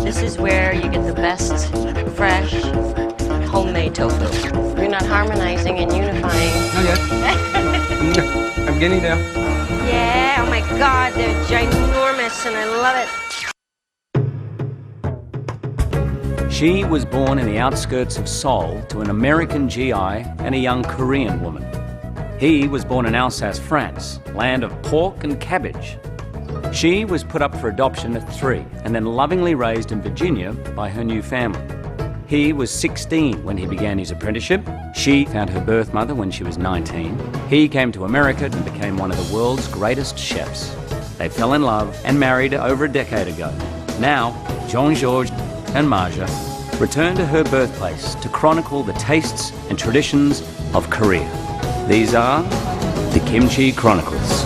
This is where you get the best, fresh, homemade tofu. You're not harmonizing and unifying. Not yet. I'm getting there. Yeah, oh my God, they're ginormous and I love it. She was born in the outskirts of Seoul to an American GI and a young Korean woman. He was born in Alsace, France, land of pork and cabbage. She was put up for adoption at 3 and then lovingly raised in Virginia by her new family. He was 16 when he began his apprenticeship. She found her birth mother when she was 19. He came to America and became one of the world's greatest chefs. They fell in love and married over a decade ago. Now, Jean-Georges and Marja return to her birthplace to chronicle the tastes and traditions of Korea. These are the Kimchi Chronicles.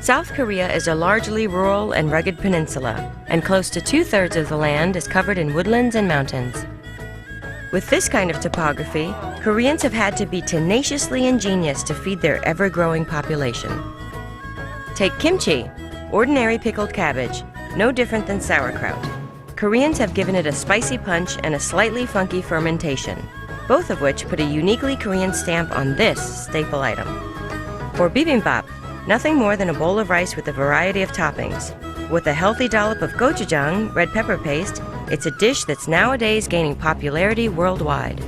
South Korea is a largely rural and rugged peninsula, and close to 2/3 of the land is covered in woodlands and mountains. With this kind of topography, Koreans have had to be tenaciously ingenious to feed their ever-growing population. Take kimchi, ordinary pickled cabbage, no different than sauerkraut. Koreans have given it a spicy punch and a slightly funky fermentation, both of which put a uniquely Korean stamp on this staple item. For bibimbap, nothing more than a bowl of rice with a variety of toppings. With a healthy dollop of gochujang, red pepper paste, it's a dish that's nowadays gaining popularity worldwide.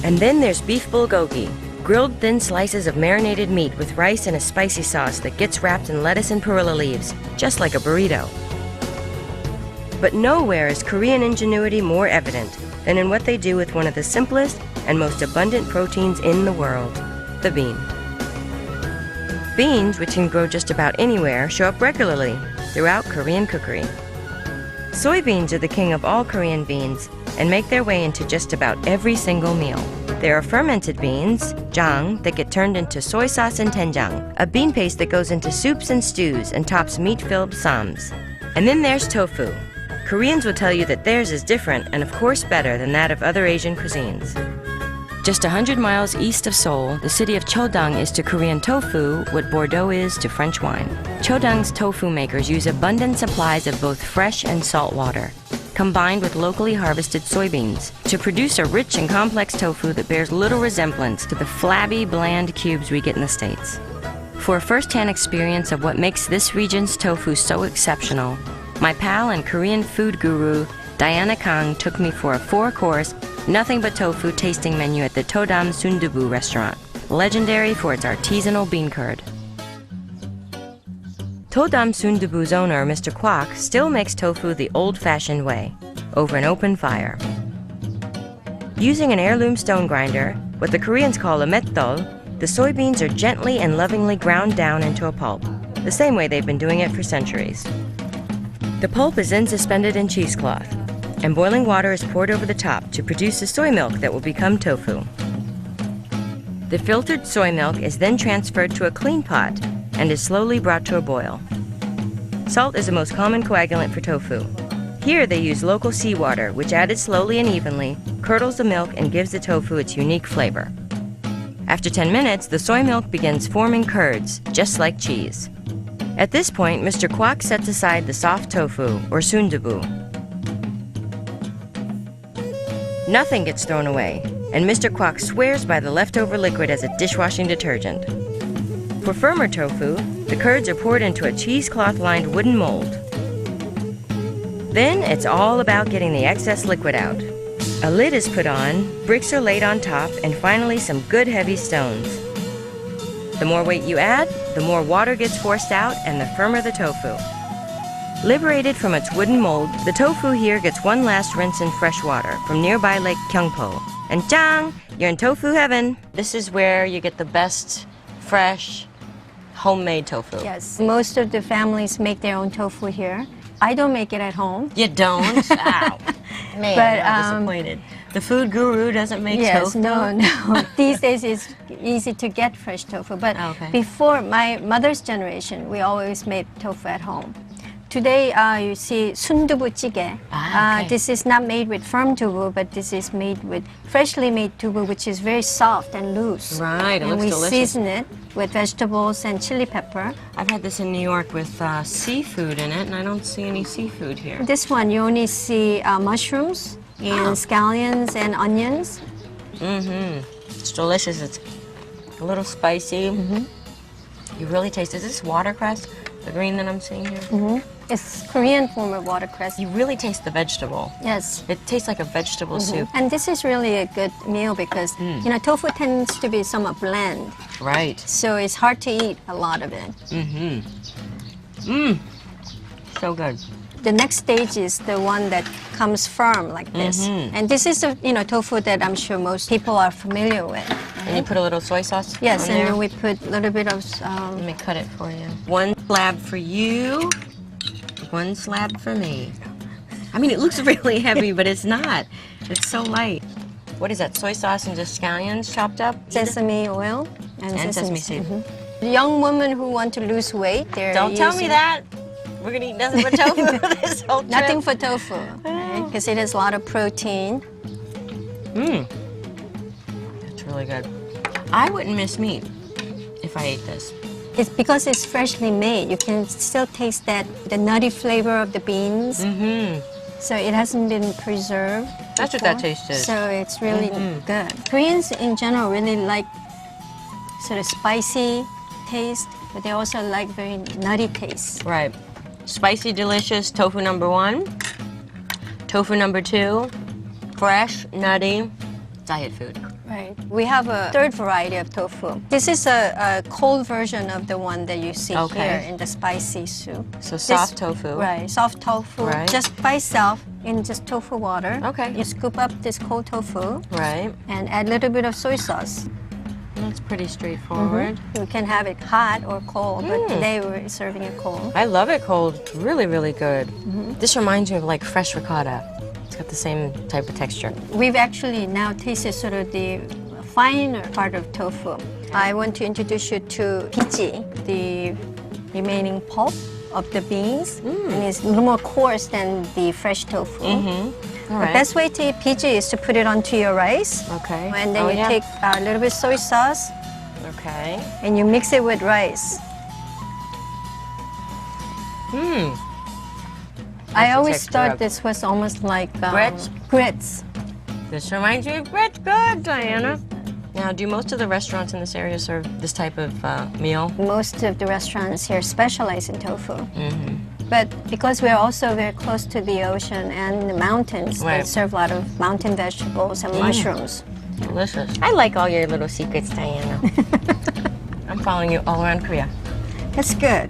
And then there's beef bulgogi, grilled thin slices of marinated meat with rice and a spicy sauce that gets wrapped in lettuce and perilla leaves, just like a burrito. But nowhere is Korean ingenuity more evident than in what they do with one of the simplest and most abundant proteins in the world, the bean. Beans, which can grow just about anywhere, show up regularly throughout Korean cookery. Soybeans are the king of all Korean beans and make their way into just about every single meal. There are fermented beans, jang, that get turned into soy sauce and doenjang, a bean paste that goes into soups and stews and tops meat-filled sams. And then there's tofu. Koreans will tell you that theirs is different and of course better than that of other Asian cuisines. Just 100 miles east of Seoul, the city of Chodang is to Korean tofu what Bordeaux is to French wine. Chodang's tofu makers use abundant supplies of both fresh and salt water, combined with locally harvested soybeans, to produce a rich and complex tofu that bears little resemblance to the flabby, bland cubes we get in the States. For a first-hand experience of what makes this region's tofu so exceptional, my pal and Korean food guru, Diana Kang, took me for a 4-course, nothing but tofu tasting menu at the Todam Sundubu restaurant, legendary for its artisanal bean curd. Todam Sundubu's owner, Mr. Kwok, still makes tofu the old-fashioned way, over an open fire. Using an heirloom stone grinder, what the Koreans call a metdol, the soybeans are gently and lovingly ground down into a pulp, the same way they've been doing it for centuries. The pulp is then suspended in cheesecloth, and boiling water is poured over the top to produce the soy milk that will become tofu. The filtered soy milk is then transferred to a clean pot and is slowly brought to a boil. Salt is the most common coagulant for tofu. Here they use local seawater, which added slowly and evenly, curdles the milk and gives the tofu its unique flavor. After 10 minutes, the soy milk begins forming curds, just like cheese. At this point, Mr. Kwok sets aside the soft tofu, or sundubu. Nothing gets thrown away, and Mr. Kwok swears by the leftover liquid as a dishwashing detergent. For firmer tofu, the curds are poured into a cheesecloth-lined wooden mold. Then it's all about getting the excess liquid out. A lid is put on, bricks are laid on top, and finally some good heavy stones. The more weight you add, the more water gets forced out and the firmer the tofu. Liberated from its wooden mold, the tofu here gets one last rinse in fresh water from nearby Lake Gyeongpo. And jang, you're in tofu heaven. This is where you get the best, fresh, homemade tofu. Yes, most of the families make their own tofu here. I don't make it at home. You don't? Ow. Man, I'm disappointed. The food guru doesn't make Yes, tofu? no. These days it's easy to get fresh tofu. But Okay. before my mother's generation, we always made tofu at home. Today, you see sundubu jjigae. Okay. This is not made with firm dubu, but this is made with freshly made dubu, which is very soft and loose. Right, it and looks we delicious. season it with vegetables and chili pepper. I've had this in New York with seafood in it, and I don't see any seafood here. This one, you only see mushrooms and scallions and onions. It's delicious. It's a little spicy. You really taste. Is this watercress? The green that I'm seeing here? It's Korean form of watercress. You really taste the vegetable. Yes. It tastes like a vegetable soup. And this is really a good meal because, you know, tofu tends to be somewhat bland. Right. So it's hard to eat a lot of it. So good. The next stage is the one that comes firm like this. And this is a, you know, tofu that I'm sure most people are familiar with. And you put a little soy sauce Yes, on and there? then we put a little bit of, Let me cut it for you. One slab for you, one slab for me. I mean, it looks really heavy, but it's not. It's so light. What is that, soy sauce and just scallions chopped up? sesame oil And sesame seed. Young women who want to lose weight, they're Don't tell me using- that. We're gonna eat nothing but tofu this whole trip. Nothing for tofu, because it has a lot of protein. It's really good. I wouldn't miss meat if I ate this. It's because it's freshly made. You can still taste the nutty flavor of the beans. So it hasn't been preserved. That's what before. that taste is. So it's really good. Koreans in general really like sort of spicy taste, but they also like very nutty taste. Right. Spicy, delicious tofu number 1. Tofu number 2. Fresh, nutty, diet food. Right. We have a third variety of tofu. This is a cold version of the one that you see Okay. here in the spicy soup. So soft tofu. Right, soft tofu, Right. just by itself in just tofu water. Okay. You scoop up this cold tofu Right. and add a little bit of soy sauce. That's pretty straightforward. You can have it hot or cold, but today we're serving it cold. I love it cold. It's really, really good. This reminds me of like fresh ricotta. It's got the same type of texture. We've actually now tasted sort of the finer part of tofu. I want to introduce you to kimchi, the remaining pulp of the beans, and it's a little more coarse than the fresh tofu. All The right. best way to eat kimchi is to put it onto your rice, Okay. and then Oh, you yeah. take a little bit soy sauce Okay. and you mix it with rice. I the always texture thought of- this was almost like Grits? Grits. This reminds me of grits. Good, Diana. Now, do most of the restaurants in this area serve this type of meal? Most of the restaurants here specialize in tofu. But because we're also very close to the ocean and the mountains, they Right. serve a lot of mountain vegetables and mushrooms. Delicious. I like all your little secrets, Diana. I'm following you all around Korea. That's good.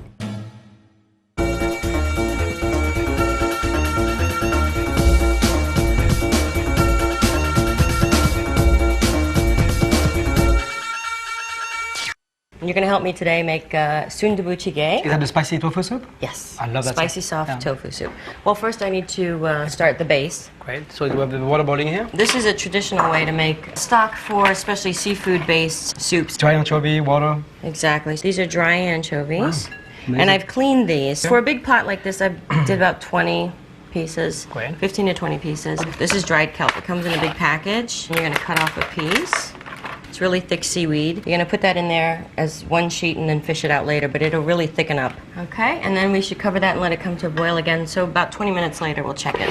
You're gonna help me today make sundubu jjigae. Is that the spicy tofu soup? Yes. I love that Spicy soup. soft Yeah. tofu soup. Well, first I need to start the base. Great. So you have the water boiling here? This is a traditional way to make stock for especially seafood-based soups. Dry anchovy, water. Exactly. These are dry anchovies. Wow. Amazing. And I've cleaned these. For a big pot like this, I did about 20 pieces. Great. 15 to 20 pieces. This is dried kelp. It comes in a big package. And you're gonna cut off a piece. It's really thick seaweed. You're gonna put that in there as one sheet and then fish it out later, but it'll really thicken up. Okay, and then we should cover that and let it come to a boil again. So about 20 minutes later, we'll check it.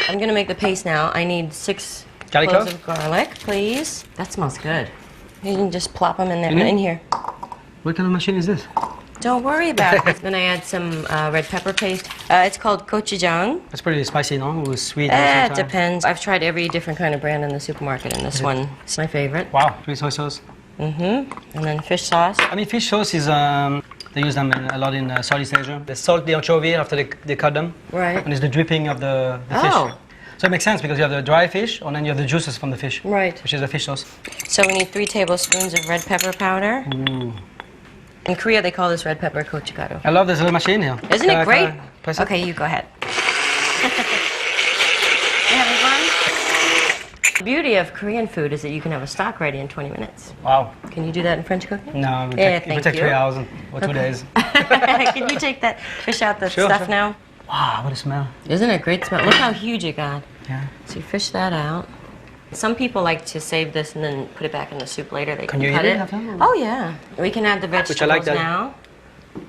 I'm gonna make the paste now. I need 6 Garlic cloves cloves? of garlic, please. That smells good. You can just plop them in there, In here? in here. What kind of machine is this? Don't worry about it. Then I add some red pepper paste. It's called gochujang. It's pretty spicy, no? With sweet. It depends. I've tried every different kind of brand in the supermarket, and this one is my favorite. Wow, sweet soy sauce. And then fish sauce. I mean, fish sauce is, they use them a lot in Southeast Asia. They salt the anchovy after they cut them. Right. And it's the dripping of the fish. Oh. So it makes sense because you have the dry fish and then you have the juices from the fish. Right. Which is the fish sauce. So we need 3 tablespoons of red pepper powder. Ooh. In Korea, they call this red pepper gochugaru. I love this little machine here. Isn't it great? Can I press it? Okay, you go ahead. You having fun? beauty of Korean food is that you can have a stock ready in 20 minutes. Wow. Can you do that in French cooking? No, it would Yeah, take, it would thank take 3 you. hours or 2 days. Can you take that fish out the Sure, stuff sure. now? Wow, what a smell. Isn't it a great smell? Look how huge it got. Yeah. So you fish that out. Some people like to save this and then put it back in the soup later. They Can can you cut eat it. it after? Oh yeah. We can add the Which I vegetables like that. now.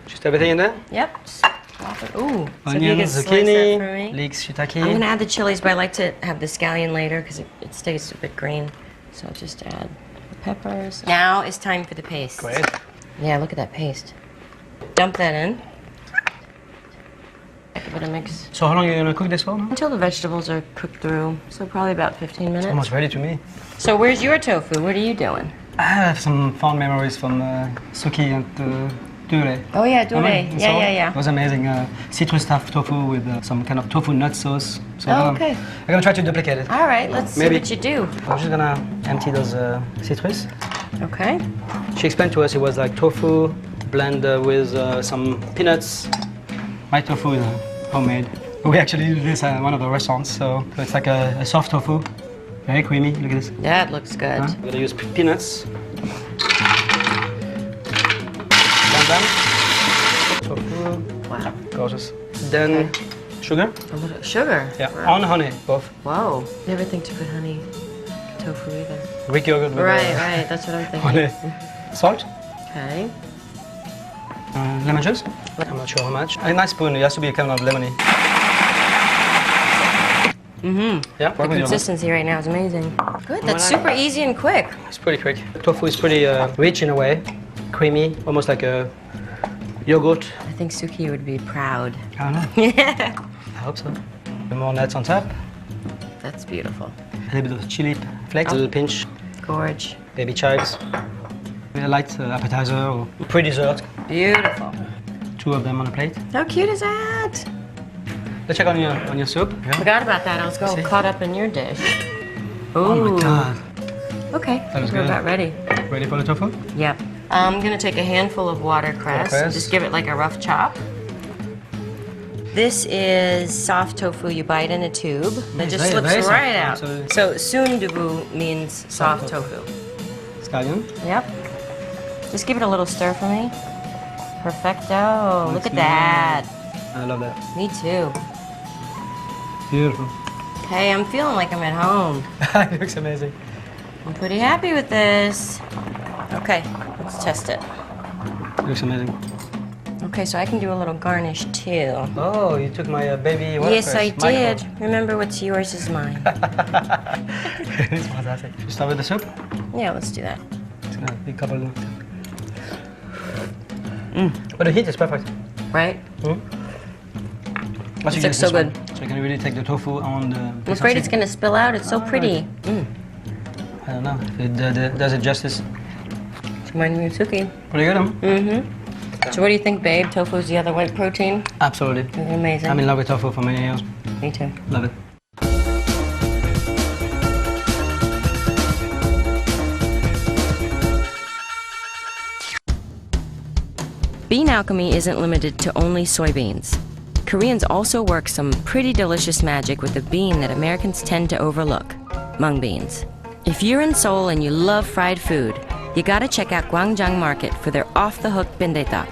Just everything in there? Yep. Just drop it. Ooh. So if you Onion, could slice that for zucchini, me. leeks, shiitake. I'm gonna add the chilies, but I like to have the scallion later because it stays a bit green. So I'll just add the peppers. Now it's time for the paste. Great. Yeah, look at that paste. Dump that in. Give it a mix. So how long are you going to cook this for now? Until the vegetables are cooked through, so probably about 15 minutes. Almost ready to me. So where's your tofu? What are you doing? I have some fond memories from Suki and Dure. Oh yeah, dure. Remember? Yeah, So, yeah, yeah. It was amazing. Citrus stuffed tofu with some kind of tofu nut sauce. So Oh, okay. I'm going to try to duplicate it. All right, let's see Maybe. what you do. I'm just going to empty those citrus. Okay. She explained to us it was like tofu blend with some peanuts. My tofu is homemade. We actually do this at one of the restaurants, so it's like a soft tofu, very creamy. Look at this. That looks good. We're gonna use peanuts. Blend them. Tofu. Wow. Gorgeous. Then sugar. A little sugar. Yeah, Wow. on honey, both. Whoa. Never think to put honey in tofu either. Greek yogurt with Right, right. That's what I'm thinking. honey. Salt. Okay. Lemon juice. I'm not sure how much. A nice spoon. It has to be kind of lemony. Mm-hmm. Yeah. The work with your hand. consistency right now is amazing. Good. That's like super easy and quick. It's pretty quick. Tofu is pretty rich in a way, creamy, almost like a yogurt. I think Suki would be proud. I don't know. Yeah. I hope so. More nuts on top. That's beautiful. A little bit of chili flakes, a little pinch, Gorge. baby chives. A light appetizer or pre-dessert. Beautiful. 2 of them on a plate. How cute is that? Let's check on your soup. Yeah. Forgot about that. I was See? caught up in your dish. Ooh. Oh my god. Okay. That was We're good. about ready. Ready for the tofu? Yep. I'm gonna take a handful of watercress. Watercress. Just give it like a rough chop. This is soft tofu you bite in a tube. It just very- slips very soft. right out. Absolutely. So sundubu means soft tofu. Scallion. Yep. Just give it a little stir for me. Perfecto. Look at Looks that. I love that. Me too. Beautiful. Okay, I'm feeling like I'm at home. It looks amazing. I'm pretty happy with this. Okay, let's test it. It looks amazing. Okay, so I can do a little garnish too. Oh, you took my baby Yes, I watercress. did. Microphone. Remember, what's yours is mine. It's fantastic. You start with the soup? Yeah, let's do that. It's gonna be a couple of... But the heat is perfect. Right? Once you looks get so this good. one, so you can really take the tofu on the... I'm afraid it's gonna spill out. It's so pretty. I don't know if it does it justice. It's reminding me of Suki. Pretty good, huh? Mm-hmm. So what do you think, babe? Tofu's the other white protein? Absolutely. Amazing. I'm in love with tofu for many years. Me too. Love it. Bean alchemy isn't limited to only soybeans. Koreans also work some pretty delicious magic with a bean that Americans tend to overlook, mung beans. If you're in Seoul and you love fried food, you gotta check out Gwangjang Market for their off-the-hook bindae-tak,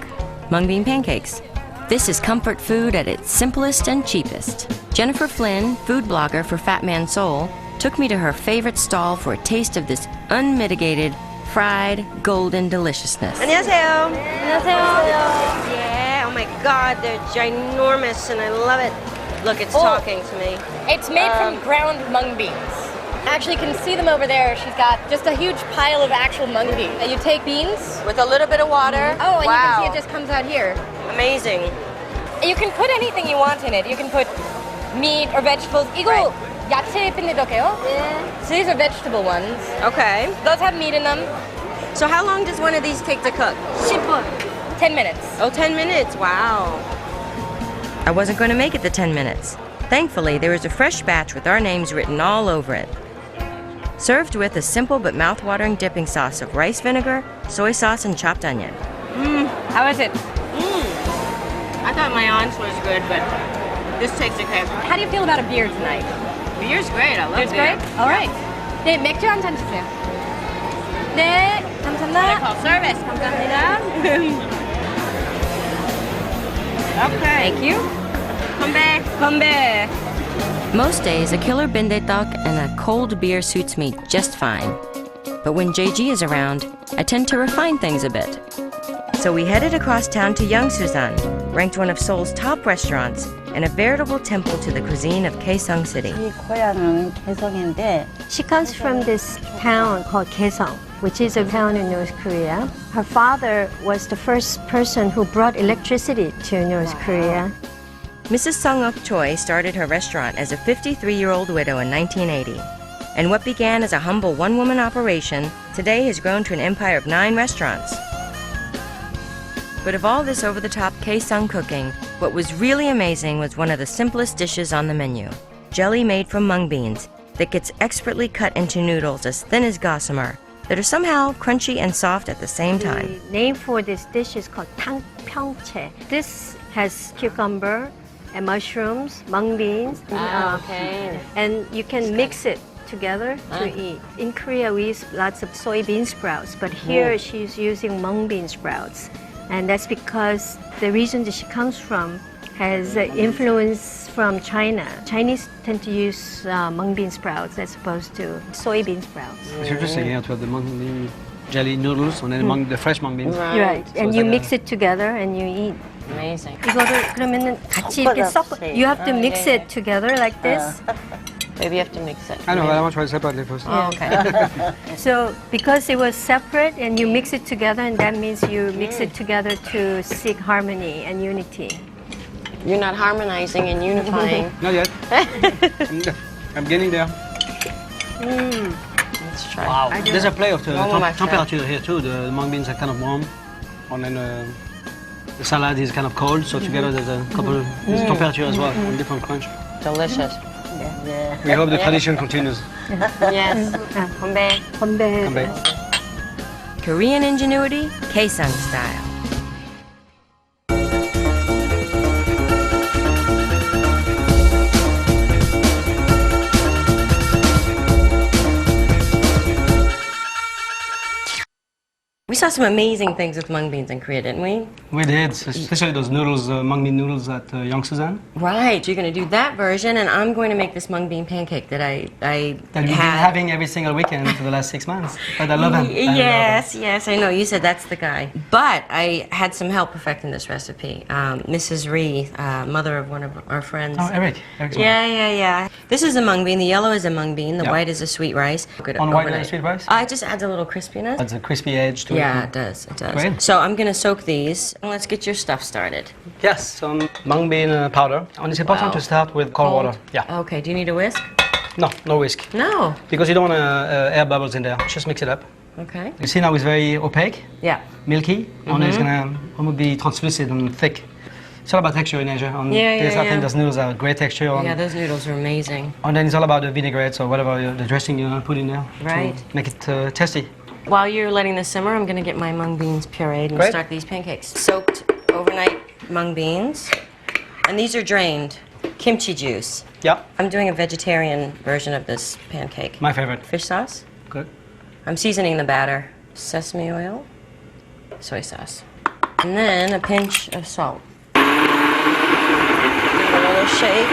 mung bean pancakes. This is comfort food at its simplest and cheapest. Jennifer Flynn, food blogger for Fat Man Seoul, took me to her favorite stall for a taste of this unmitigated, fried, golden deliciousness. 안녕하세요. Yeah, oh my god, they're ginormous and I love it. Look, it's talking to me. It's made from ground mung beans. Actually, you can see them over there. She's got just a huge pile of actual mung beans. And you take beans. With a little bit of water. Oh, and wow. you can see it just comes out here. Amazing. You can put anything you want in it. You can put meat or vegetables. 이거 야채 빈대떡이에요? So these are vegetable ones. Okay. Those have meat in them. So how long does one of these take to cook? 10 minutes. Oh, 10 minutes. Wow. I wasn't going to make it the 10 minutes. Thankfully, there was a fresh batch with our names written all over it. Served with a simple but mouth-watering dipping sauce of rice vinegar, soy sauce, and chopped onion. How is it? I thought my aunt's was good, but this tastes okay. How do you feel about a beer tonight? Beer's great. I love It's beer. great? All right. 네, 맥주 한 잔 주세요. 네, 감사합니다. Service. 감사합니다. Okay. Thank you. Come back. Most days, a killer bindae-tteok and a cold beer suits me just fine. But when JG is around, I tend to refine things a bit. So we headed across town to Yangsusan, ranked one of Seoul's top restaurants and a veritable temple to the cuisine of Kaesong City. 이 고향은 개성인데 She comes from this town called Kaesong, which is a town in North Korea. Her father was the first person who brought electricity to North Korea. Mrs. Sung-ok Choi started her restaurant as a 53-year-old widow in 1980. And what began as a humble one-woman operation today has grown to an empire of 9 restaurants. But of all this over-the-top Kaesong cooking, what was really amazing was one of the simplest dishes on the menu. Jelly made from mung beans that gets expertly cut into noodles as thin as gossamer that are somehow crunchy and soft at the same time. The name for this dish is called tangpyeongchae. This has cucumber and mushrooms, mung beans, Okay. and you can mix it together to eat. In Korea, we use lots of soybean sprouts, but here she's using mung bean sprouts. And that's because the region that she comes from has influence from China. Chinese tend to use mung bean sprouts as opposed to soybean sprouts. It's interesting, yeah, to have the mung bean jelly noodles and then the fresh mung beans. Right. And it's you like mix it together and you eat. Amazing. 이거를 그러면은 같이 이렇게 섞어. You have to mix it together like this. Maybe you have to mix it. I know, I want to try it separately first. Oh, okay. So because it was separate and you mix it together, and that means you mix it together to seek harmony and unity. You're not harmonizing and unifying. Not yet. I'm getting there. Let's try. Wow. There's a play of the One more temperature here too. The mung beans are kind of warm, and then the salad is kind of cold. So together there's a couple there's temperature as well, and different crunch. Delicious. We hope the tradition continues. Yes. Come back. 건배. Come back. Korean ingenuity, Kaesong style. We saw some amazing things with mung beans in Korea, didn't we? We did, especially those noodles, mung bean noodles at Yangsusan. Right, you're going to do that version, and I'm going to make this mung bean pancake that I That we've been had. having every single weekend for the last 6 months. But I love them. Yes, I know. You said that's the guy. But I had some help perfecting this recipe. Mrs. Ree, mother of one of our friends. Oh, Eric. Eric's Yeah. This is a mung bean. The yellow is a mung bean. The Yeah. white is a sweet rice. Good On white overnight. and sweet rice? It just adds a little crispiness. That's a crispy edge to it. Yeah, it does. It does. Great. So I'm going to soak these. And let's get your stuff started. Yes, some mung bean powder. And it's important to start with cold water. Yeah. Okay, do you need a whisk? No whisk. No. Because you don't want air bubbles in there. Just mix it up. Okay. You see now it's very opaque, Yeah. milky, and it's gonna almost be translucent and thick. It's all about texture in Asia. And I think those noodles are great texture. Yeah, those noodles are amazing. And then it's all about the vinaigrettes or whatever the dressing you put in there Right. to make it tasty. While you're letting this simmer, I'm going to get my mung beans pureed and Great. start these pancakes. Soaked overnight mung beans. And these are drained. Kimchi juice. Yeah, I'm doing a vegetarian version of this pancake. my favorite. Fish sauce. Good. I'm seasoning the batter. Sesame oil. Soy sauce. And then a pinch of salt. Give it a little shake.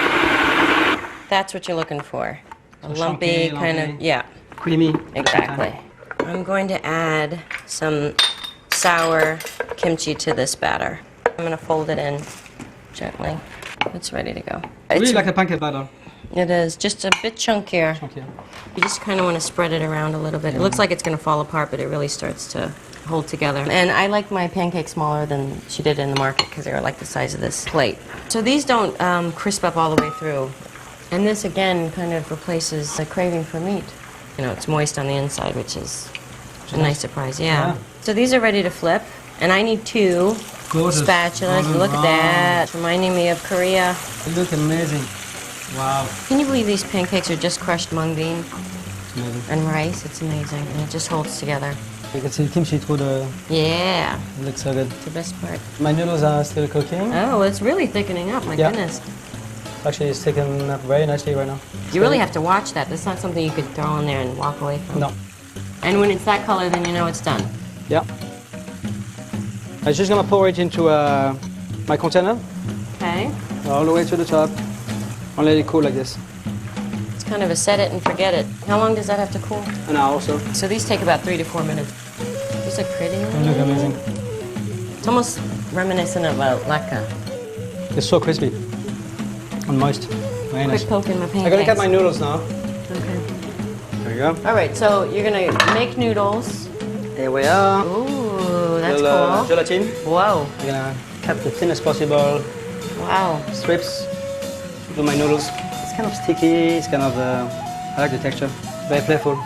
That's what you're looking for. A lumpy chunky, kind of, lumpy. yeah. Creamy. Exactly. I'm going to add some sour kimchi to this batter. I'm going to fold it in gently. It's ready to go. Really like a pancake batter. It is just a bit chunkier. Okay. You just kind of want to spread it around a little bit. It looks like it's going to fall apart, but it really starts to hold together. And I like my pancakes smaller than she did in the market because they were like the size of this plate. So these don't crisp up all the way through. And this, again, kind of replaces the craving for meat. You know, it's moist on the inside, which is a nice surprise, yeah. So these are ready to flip, and I need 2 Gorgeous. spatulas. Golden Look at brown. that, reminding me of Korea. They look amazing. Wow. Can you believe these pancakes are just crushed mung bean It's amazing. and rice? It's amazing, and it just holds together. You can see kimchi through the... Yeah, It looks so good. it's the best part. My noodles are still cooking. Oh, it's really thickening up, my Yeah. goodness. Actually, it's taken up very nicely right now. You really have to watch that. That's not something you could throw in there and walk away from. No. And when it's that color, then you know it's done. Yeah. I'm just gonna pour it into my container, Okay. all the way to the top, and let it cool like this. It's kind of a set it and forget it. How long does that have to cool? An hour or so. So these take about 3 to 4 minutes. These look pretty. They look amazing. It's almost reminiscent of a lacca. It's so crispy and moist. Very nice. Quick poke in my pancakes. I'm gonna cut my noodles now. Okay. There we go. All right, so you're gonna make noodles. Here we are. Ooh, that's Little, cool. gelatin. Whoa. I'm gonna cut the thin as possible Wow. strips. Do my noodles. It's kind of sticky. It's kind of. I like the texture. Very playful.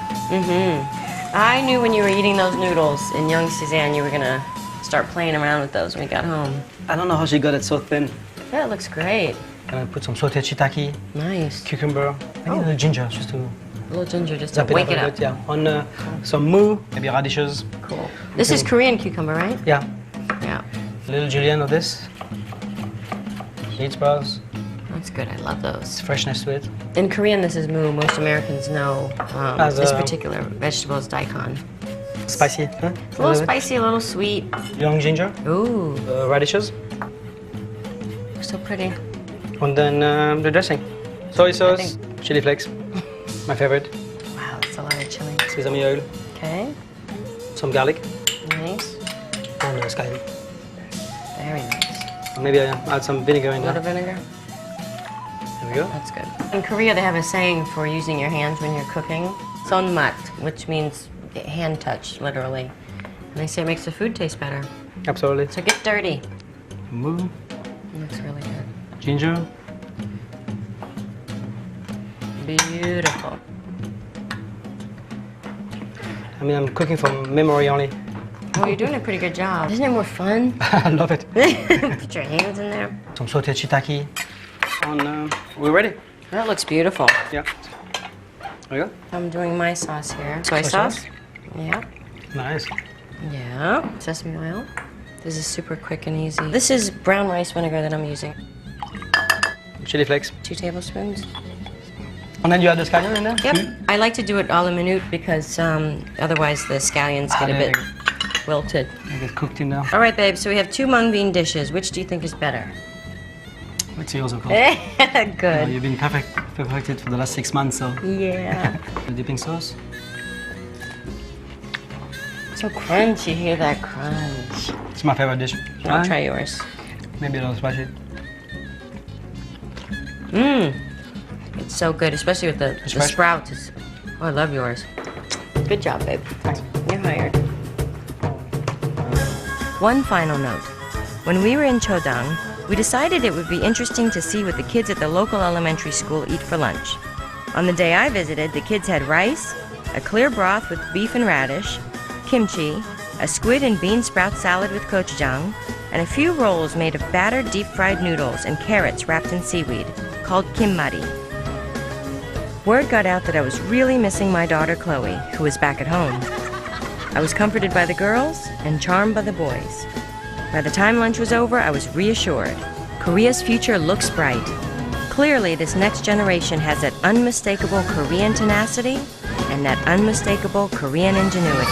I knew when you were eating those noodles in young Suzanne, you were gonna start playing around with those when we got home. I don't know how she got it so thin. Yeah, it looks great. Gonna put some sauteed shiitake, Nice. cucumber. I need a little ginger just to A little ginger just to zap it wake up it a up. bit. Yeah. On some mu, maybe radishes. Cool. This is Korean cucumber, right? Yeah. Yeah. A little julienne of this. Seed sprouts. That's good. I love those. It's freshness to it. In Korean, this is mu. Most Americans know As this a- particular vegetable is daikon. Spicy. Huh? It's a little spicy, a little sweet. Young ginger. Ooh, Radishes. so pretty. And then the dressing. Soy sauce, think- chili flakes. My favorite. Wow, that's a lot of chili. Sesame oil. Okay, Some garlic. nice. And scallion. Very nice. Maybe I add some vinegar in A there. little vinegar. There we go. That's good. In Korea, they have a saying for using your hands when you're cooking. Sonmat, which means hand touch, literally. And they say it makes the food taste better. Absolutely. So get dirty. Mu, It looks really good. ginger. Beautiful. I mean, I'm cooking from memory only. Oh, you're doing a pretty good job. Isn't it more fun? I love it. Put your hands in there. Some sauteed shiitake. And we're ready. That looks beautiful. Yeah. There we go. I'm doing my sauce here. Soy Soy sauce. sauce? Yeah. Nice. Yeah. Sesame oil. This is super quick and easy. This is brown rice vinegar that I'm using. Chili flakes. 2 tablespoons. And then you add the scallion in there? Yep. I like to do it a la minute because otherwise the scallions get a there bit you wilted. They get cooked in there. All right, babe. So we have 2 mung bean dishes. Which do you think is better? It's yours, of course. Good. You've been perfected for the last 6 months, so. Yeah. The dipping sauce. So crunchy. Hear that crunch. It's my favorite dish. I'll try yours. Maybe a little spicy. Mmm. It's so good, especially with the fresh. sprouts. Oh, I love yours. Good job, babe. Thanks. You're hired. One final note. When we were in Chodang, we decided it would be interesting to see what the kids at the local elementary school eat for lunch. On the day I visited, the kids had rice, a clear broth with beef and radish, kimchi, a squid and bean sprout salad with gochujang, and a few rolls made of battered deep-fried noodles and carrots wrapped in seaweed, called kimmari. Word got out that I was really missing my daughter Chloe, who was back at home. I was comforted by the girls and charmed by the boys. By the time lunch was over, I was reassured. Korea's future looks bright. Clearly, this next generation has that unmistakable Korean tenacity and that unmistakable Korean ingenuity.